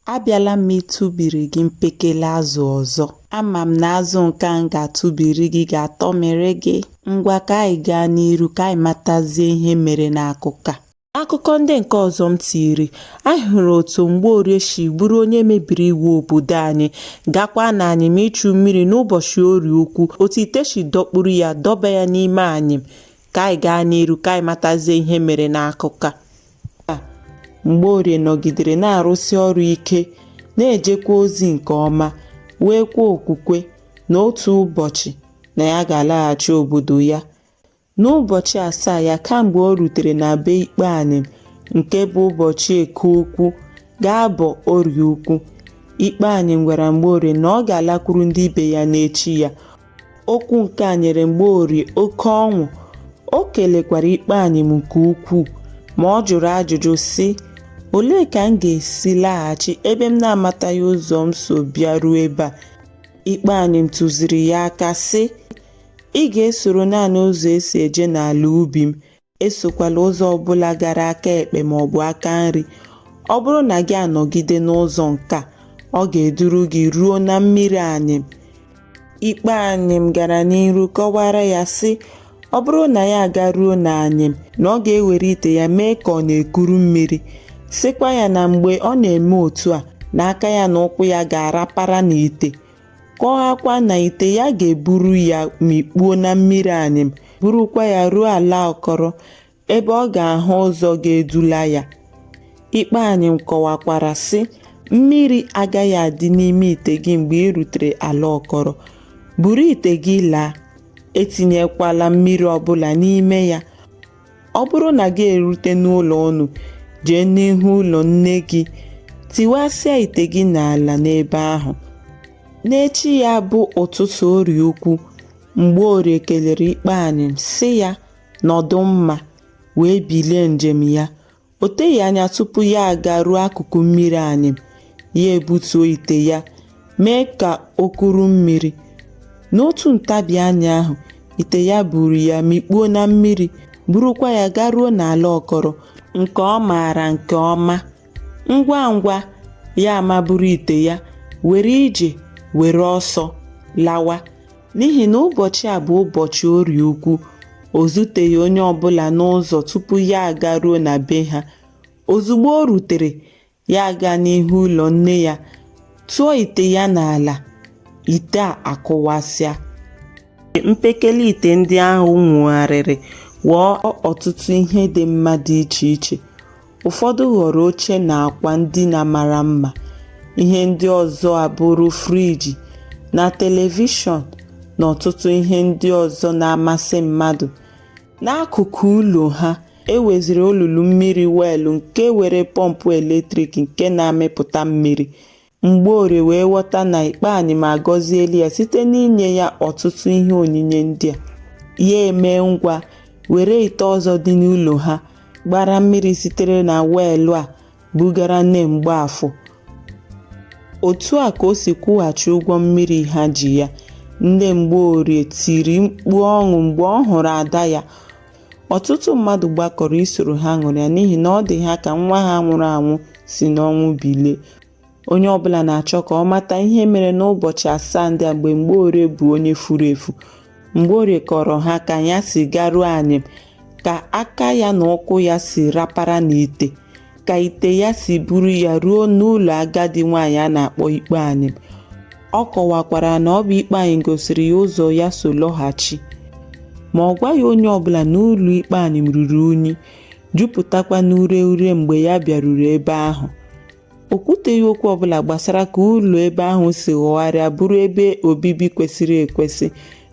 Abịala m ịtụbiri gị mpekele azụ ọzọ. Ama m na azụ nke m ga-atụbiri gị ga-atọmịrị gị. Ngwa ka anyị gaa n'iru ka anyị matazie ihe mere n'akụkọ a. Akụkọ ndị nke ọzọ m tiri, anyị hụrụ otu Mgboorie si bụrụ onye mebiri iwu obodo anyị gakwa n'anyịm ịchụ mmiri n'ụbọchị Orie Ukwu. Otu ite si dọkpụrụ ya dọba ya n'ime anyịm. Ka anyị gaa n'iru ka anyị matazie ihe mere n'akụkọ a. Mgboorie nọgidere na-arụsi ọrụ ike, na-ejekwa ozi nke ọma, wee kwa okwukwe na otu ụbọchị na ya ga-alaghachi obodo ya. N'ụbọchị 7 ya kamgbe o rutere na be ikpe anyịm, nke bụ ụbọchị Eke Ukwu ga-abọ Orie Ukwu. Ikpe anyịm gwara Mgboorie na ọ ga-alakwuru ndị ibe ya n'echi ya. Okwu nke a nyere Mgboorie oke ọṅụ. O kelekwara ikpe anyịm nke ukwuu, ma ọ jụrụ ajụjụ sị, olee ka m ga-esi laghachi ebe m na-amataghị ụzọ m so bịa ruo ebe a? Ikpe anyịm tụziri ya aka sị, ị ga-esoro naanị ụzọ esi eje n'ala ubi m, esokwala ụzọ ọbụla gara aka ekpe maọbụ aka nri. Ọ bụrụ na gị anọgide n'ụzọ nke a, ọ ga-eduru gị ruo na mmiri anyịm. Ikpe anyịm gara n'iru kọwara ya sị, ọ bụrụ na ya agaruo n'anyịm, na ọ ga-ewere ite ya mee ka ọ na-ekuru mmiri, sịkwa ya na mgbe ọ na-eme otu a, na aka ya na ụkwụ ya ga-arapara n'ite. Kọwakwa na ite ya ga-eburu ya mikpuo na mmiri anyịm, burukwa ya ruo ala ọkọrọ ebe ọ ga-ahụ ụzọ ga-edula ya. Ikpe anyịm kọwakwara sị, mmiri agaghị adị n'ime ite gị mgbe ị rutere ala ọkọrọ. Buru ite gị laa, etinyekwala mmiri ọbụla n'ime ya. Ọ bụrụ na gị erute n'ụlọ unu, jee n'ihu ụlọ nne gị, tiwasịa ite gị n'ala n'ebe ahụ. N'echi ya bụ ụtụtụ Orie Ukwu, Mgboorie kelere ikpe anyịm sị ya nọdụ mma, wee bilie njem ya. O teghị anya tupu ya agaruo akụkụ mmiri anyịm, ya ebutuo ite ya, mee ka o kuru mmiri. N'otu ntabi anya ahụ, ite ya buru ya mikpuo na mmiri, burukwa ya garuo n'ala ọkọrọ nke ọ maara nke ọma. Ngwa ngwa ya amaburu ite ya, were ije were ọsọ lawa, n'ihi na ụbọchị a bụ ụbọchị Orie Ukwu. O zuteghị onye ọbụla n'ụzọ tupu ya agaruo na be ha. Ozugbo o rutere, ya gaa n'ihu ụlọ nne ya, tụọ ite ya n'ala. Ite a akụwasịa. Mpekele ite ndị ahụ nwegharịrị ghọọ ọtụtụ ihe dị mma dị iche iche. Ụfọdụ ghọrọ oche na akwa ndina mara mma. Ihe ndị ọzọ abụrụ friji na telivishọn na ọtụtụ ihe ndị ọzọ na-amasị mmadụ. N'akụkụ ụlọ ha, eweziri olulu mmiri weelụ nke were pọmpụ eletrik nke na-amịpụta mmiri. Mgboorie wee ghọta na ikpe anyịm agọziela ya site n'inye ya ọtụtụ ihe onyinye ndị a. Ya eme ngwa were ite ọzọ dị n'ụlọ ha gbara mmiri sitere na weelụ a bugara nne Mgbaafọ. Otu a ka o si kwụghachi ụgwọ mmiri ha ji ya. Nne Mgboorie tiri mkpu ọṅụ mgbe ọ hụrụ ada ya. Ọtụtụ mmadụ gbakọrọ isoro ha ṅụrịa n'ihi na ọ dị ha ka nwa ha nwụrụ anwụ si n'ọnwụ bilie. Onye ọbụla na-achọ ka ọ mata ihe mere n'ụbọchị 7 ndị a mgbe Mgboorie bụ onye furu efu. Mgboorie kọrọ ha ka ya si garuo anyịm, ka aka ya na ụkwụ ya si rapara n'ite, ka ite ya si buru ya ruo n'ụlọ agadi nwaanyị a na-akpọ ikpe anyịm. Ọ kọwakwara na ọ bụ ikpe anyịm gosiri ya ụzọ ya so lọghachi, ma ọ gwaghị onye ọbụla na ụlọ ikpe anyịm ruru unyi, jupụtakwa n'ure ure mgbe ya bịaruru ebe ahụ. O kwuteghị okwu ọbụla gbasara ka ụlọ ebe ahụ si ghọgharịa bụrụ ebe obibi kwesịrị ekwesị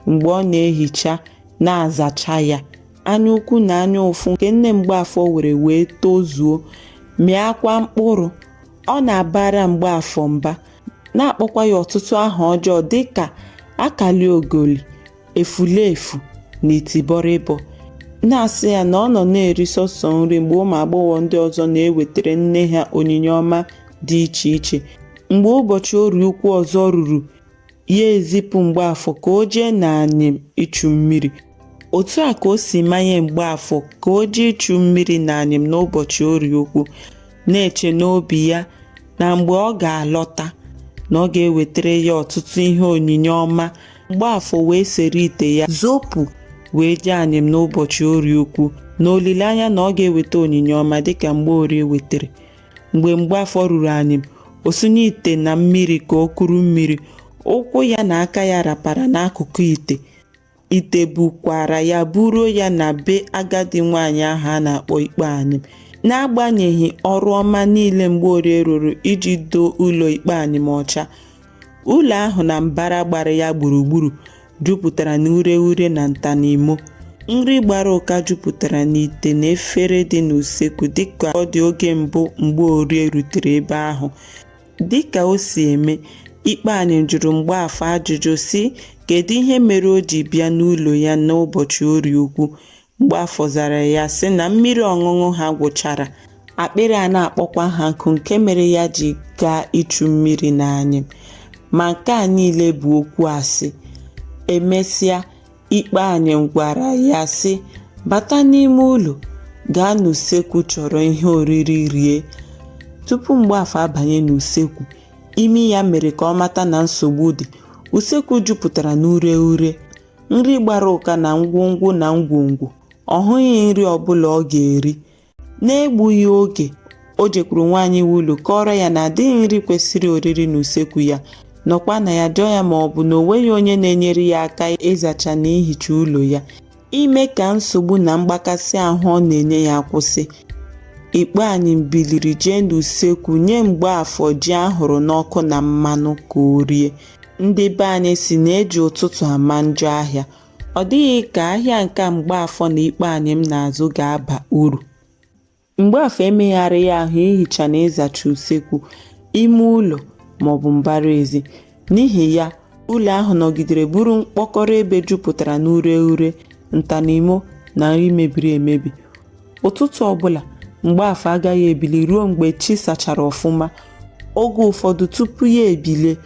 mgbe ọ na-ehicha na-azacha ya. Anya ukwu na anya ụfụ nke nne Mgbaafọ were wee tozuo, mịakwa mkpụrụ. Ọ na-abara Mgbaafọ mba, na-akpọkwa ya ọtụtụ aha ọjọọ dịka akali ogoli, efulefu na itibọrịbọ, na-asị ya na ọ nọ na-eri sọsọ nri mgbe ụmụ agbọghọ ndị ọzọ na-ewetara nne ha onyinye ọma dị iche iche. Mgbe ụbọchị Orie Ukwu ọzọ ruru, ya ezipụ Mgbaafọ ka o jee n'anyịm ịchụ mmiri. Otu a ka o si manye Mgbaafọ ka o jee ịchụ mmiri n'anyịm n'ụbọchị Orie Ukwu, na-eche n'obi ya na mgbe ọ ga-alọta na ọ ga-ewetara ya ọtụtụ ihe onyinye ọma. Mgbaafọ wee sere ite ya zopụ wee jee anyịm n'ụbọchị Orie Ukwu n'olileanya na ọ ga-eweta onyinye ọma dịka Mgboorie wetere. Mgbe Mgbaafọ ruru anyịm, o sunye ite na mmiri ka o kuru mmiri. Ụkwụ ya na aka ya rapara n'akụkụ ite. Ite bukwara ya buruo ya na be agadi nwaanyị ahụ a na-akpọ Ikpe Anyịm. N'agbanyeghị ọrụ ọma niile Mgboorie rụrụ iji doo ụlọ Ikpe Anyịm ọcha, ụlọ ahụ na mbara gbara ya gburugburu jupụtara n'ureghure na ntanimo. Nri gbara ụka jupụtara n'ite na efere dị n'usekwu dịka ọ dị oge mbụ Mgboorie rutere ebe ahụ. Dịka o si eme, Ikpe Anyịm jụrụ Mgbaafọ ajụjụ sị kedu ihe mere o ji bịa n'ụlọ ya n'ụbọchị Orie Ukwu. Mgbaafọ zara ya sị na mmiri ọṅụṅụ ha gwụchara. Akpịrị a na-akpọkwa ha nkụ nke mere ya ji gaa ịchụ mmiri n'anyịm. Ma nke a niile bụ okwu asị. Emesịa, Ikpe Anyịm gwara ya sị bata n'ime ụlọ, gaa n'usekwu chọrọ ihe oriri rie. Tupu Mgbaafọ abanye n'usekwu, imi ya mere ka ọ mata na nsogbu dị. Usekwu jupụtara n'ureghure, nri gbara ụka na ngwongwo na ngwongwo. Ọ hụghị nri ọbụla ọ ga-eri. N'egbughị oge, o jekwuru nwaanyị ụlọ kọrọ ya na adịghị nri kwesịrị oriri n'usekwu ya, nọkwa na ya jụọ ya ma ọ bụ na o nweghị onye na-enyere ya aka ịzacha na ihicha ụlọ ya, ime ka nsogbu na mgbakasị ahụ ọ na-enye ya kwụsị. Ikpe Anyịm biliri jee n'usekwu nye Mgbaafọ ji ahụrụ n'ọkụ na mmanụ ka o rie. Ndị be anyị si na-eji ụtụtụ ama njọ ahịa. Ọ dịghị ka ahịa nke Mgbaafọ na Ikpe Anyịm na-azụ ga-aba uru. Mgbaafọ emegharị ya ahụ ihicha na ịzacha usekwu, ime ụlọ maọbụ mbara ezi. N'ihi ya, ụlọ ahụ nọgidere bụrụ mkpọkọrọ ebe jupụtara n'ureghure, ntanimo na nri mebiri emebi. Ụtụtụ ọbụla, Mgbaafọ agaghị ebili ruo mgbe chi sachara ọfụma. Oge ụfọdụ tupu ya ebilie,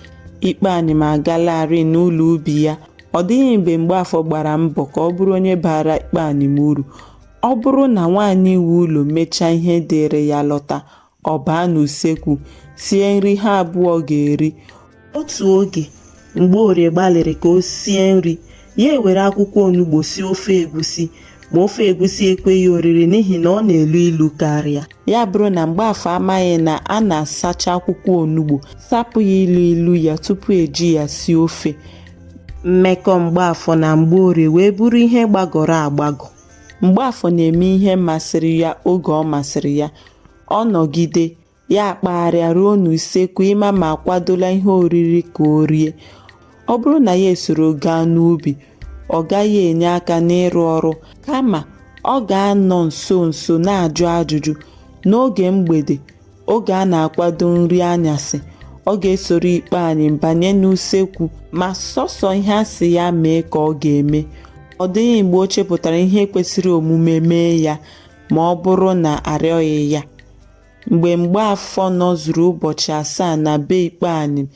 Ikpe Anyịm agalarị n'ụlọ ubi ya. Ọ dịghị mgbe Mgbaafọ gbara mbọ ka ọ bụrụ onye bara Ikpe Anyịm uru. Ọ bụrụ na nwaanyị iwu ụlọ mechaa ihe dịrị ya lọta, ọ baa n'usekwu sie nri ha abụọ ga-eri. Otu oge, Mgboorie gbalịrị ka o sie nri, ya ewere akwụkwọ onugbo sie ofe egusi, ma ofe egusi ekweghị oriri n'ihi na ọ na-elu ilu karịa. Ya bụrụ na Mgbaafọ amaghị na a na-asacha akwụkwọ onugbo, sapụ ya ilu ilu ya tupu eji ya sie ofe. Mmekọ Mgbaafọ na Mgboorie wee bụrụ ihe gbagọrọ agbagọ. Mgbaafọ na-eme ihe masịrị ya oge ọ masịrị ya. Ọ nọgide, ya akpagharịa ruo n'usekwu ịma ma akwadola ihe oriri ka o rie. Ọ bụrụ na ya esoro gaa n'ubi, ọ gaghị enye aka n'ịrụ ọrụ, kama ọ ga-anọ nso nso na-ajụ ajụjụ. N'oge mgbede, oge a na-akwado nri anyasị, ọ ga-esoro Ikpe Anyịm banye n'usekwu ma sọsọ ihe a sị ya mee ka ọ ga-eme. Ọ dịghị mgbe o chepụtara ihe kwesịrị omume mee ya ma ọ bụrụ na arịọghị ya. Mgbe Mgbaafọ nọzuru ụbọchị 7 na be Ikpe Anyịm,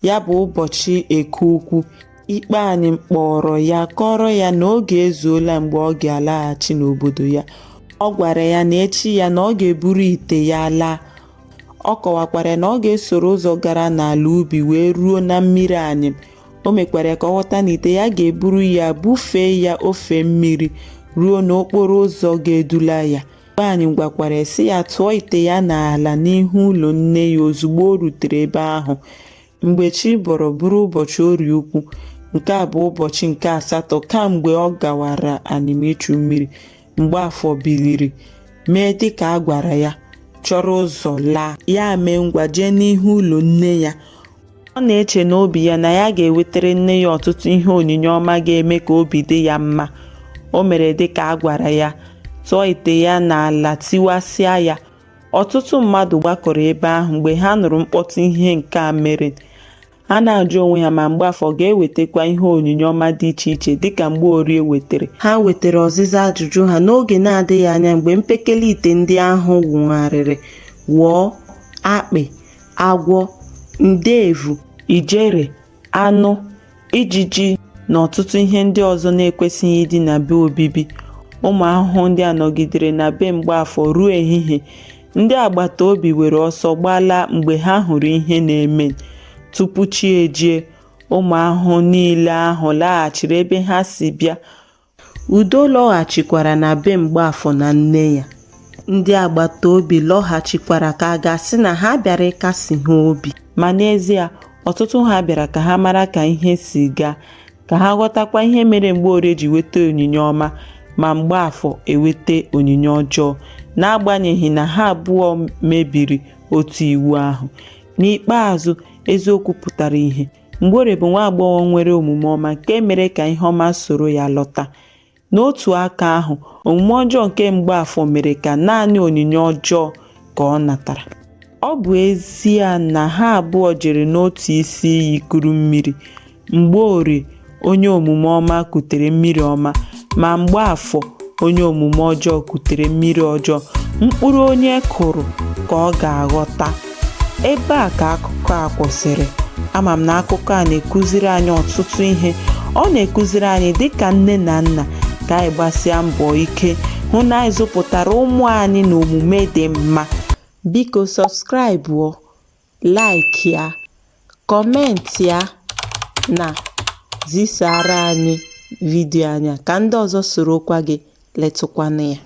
ya bụ ụbọchị Eke Ukwu, Ikpe Anyịm kpọrọ ya kọrọ ya na oge ezuola mgbe ọ ga-alaghachi n'obodo ya. Ọ gwara ya na echi ya na ọ ga-eburu ite ya laa. Ọ kọwakwara na ọ ga-esoro ụzọ gara n'ala ubi wee ruo na mmiri Anyịm. O mekwara ka ọ ghọta na ite ya ga-eburu ya bufee ya ofe mmiri ruo n'okporo ụzọ ga-edula ya. Ikpe Anyịm gwakwara sị ya tụọ ite ya n'ala n'ihu ụlọ nne ya ozugbo o rutere ebe ahụ. Mgbe chi bọrọ bụrụ ụbọchị Orie Ukwu, nke a bụ ụbọchị nke 8 kamgbe ọ gawara Anyịm ịchụ mmiri, Mgbaafọ biliri mee dịka a gwara ya, chọrọ ụzọ laa. Ya mee ngwa jee n'ihu ụlọ nne ya. Ọ na-eche n'obi ya na ya ga-ewetara nne ya ọtụtụ ihe onyinye ọma ga-eme ka obi dị ya mma. O mere dịka a gwara ya, tụọ ite ya n'ala tiwasịa ya. Ọtụtụ mmadụ gbakọrọ ebe ahụ mgbe ha nụrụ mkpọtụ ihe nke a mere. Ha na-ajụ onwe ha ma Mgbaafọ ga-ewetakwa ihe onyinye ọma dị iche iche dịka Mgboorie wetere. Ha wetara ọzịza ajụjụ ha n'oge na-adịghị anya mgbe mpekele ite ndị ahụ wụgharịrị wụọ akpị, agwọ, ndeevu, ijere, anụ, ijiji na ọtụtụ ihe ndị ọzọ na-ekwesịghị ịdị na be obibi. Ụmụ ahụhụ ndị a nọgidere na be Mgbaafọ ruo ehihie. Ndị agbata obi were ọsọ gbalaa mgbe ha hụrụ ihe na-eme. Tupu chi ejie, ụmụ ahụhụ niile ahụ laghachiri ebe ha si bịa. Udo lọghachikwara na be Mgbaafọ na nne ya. Ndị agbata obi lọghachikwara ka a ga-asị na ha bịara ịkasi ha obi, ma n'ezie ọtụtụ ha bịara ka ha mara ka ihe si gaa, ka ha ghọtakwa ihe mere Mgbaorie ji weta onyinye ọma ma Mgbaafọ eweta onyinye ọjọọ, n'agbanyeghị na ha abụọ mebiri otu iwu ahụ. N'ikpeazụ, eziokwu pụtara ihe. Mgbaorie bụ nwa agbọghọ nwere omume ọma nke mere ka ihe ọma soro ya lọta. N'otu aka ahụ, omume ọjọọ nke Mgbaafọ mere ka naanị onyinye ọjọọ ka ọ natara. Ọ bụ ezie na ha abụọ jere n'otu isi iyi kuru mmiri. Mgbaorie onye omume ọma kutere mmiri ọma, ma Mgbaafọ onye omume ọjọọ kutere mmiri ọjọọ. Mkpụrụ onye kụrụ ka ọ ga-aghọta. Ebe a ka akụkọ a kwụsịrị. Ama m na akụkọ a na-ekụziri anyị ọtụtụ ihe. Ọ na-ekụziri anyị dịka nne na nna ka anyị gbasịa mbọ ike hụ na anyị zụpụtara ụmụ anyị na omume dị mma. Biko sọbskraịbụ, like ya, kọmentị ya na zisara anyị vidiyo anya ka ndị ọzọ sorokwa gị letụkwana ya.